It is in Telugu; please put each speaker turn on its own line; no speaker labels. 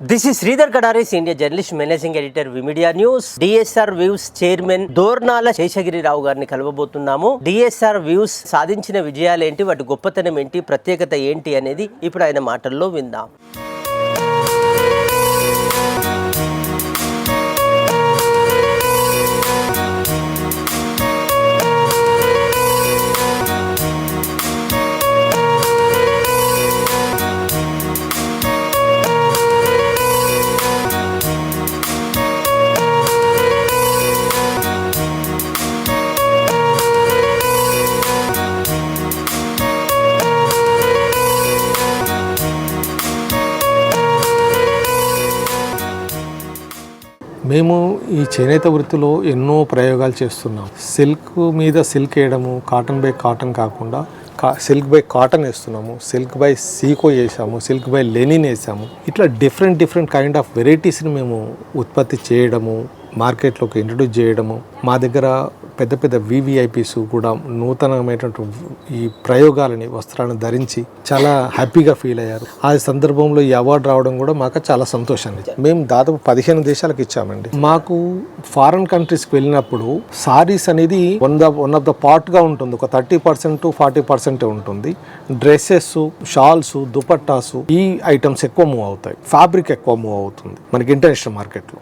This is Sridhar Kadare, Senior Journalist, Managing Editor, Vimedia News. DSR Views Chairman Dornala Seshagiri Rao గారిని కలవబోతున్నాము. DSR Views సాధించిన విజయాలేంటి, వాటి గొప్పతనం ఏంటి, ప్రత్యేకత ఏంటి అనేది ఇప్పుడు ఆయన మాటల్లో విందాం.
మేము ఈ చేనేత వృత్తిలో ఎన్నో ప్రయోగాలు చేస్తున్నాం. సిల్క్ మీద సిల్క్ వేయడము, కాటన్ బై కాటన్ కాకుండా సిల్క్ బై కాటన్ వేస్తున్నాము, సిల్క్ బై సీకో వేసాము, సిల్క్ బై లెనిన్ వేసాము. ఇట్లా డిఫరెంట్ కైండ్ ఆఫ్ వెరైటీస్ని మేము ఉత్పత్తి చేయడము, మార్కెట్లోకి ఇంట్రడ్యూస్ చేయడము. మా దగ్గర పెద్ద పెద్ద వివిఐపీస్ కూడా నూతనమైనటువంటి ఈ ప్రయోగాలని వస్త్రాలను ధరించి చాలా హ్యాపీగా ఫీల్ అయ్యారు. ఆ సందర్భంలో ఈ అవార్డు రావడం కూడా మాకు చాలా సంతోషాన్ని. మేము దాదాపు 15 దేశాలకు ఇచ్చామండి. మాకు ఫారెన్ కంట్రీస్కి వెళ్ళినప్పుడు సారీస్ అనేది వన్ ఆఫ్ ద పార్ట్గా ఉంటుంది. ఒక 30% to 40% ఉంటుంది. డ్రెస్సెస్, షాల్స్, దుపట్టాసు ఈ ఐటమ్స్ ఎక్కువ మూవ్ అవుతాయి. ఫ్యాబ్రిక్ ఎక్కువ మూవ్ అవుతుంది మనకి ఇంటర్నేషనల్ మార్కెట్లో.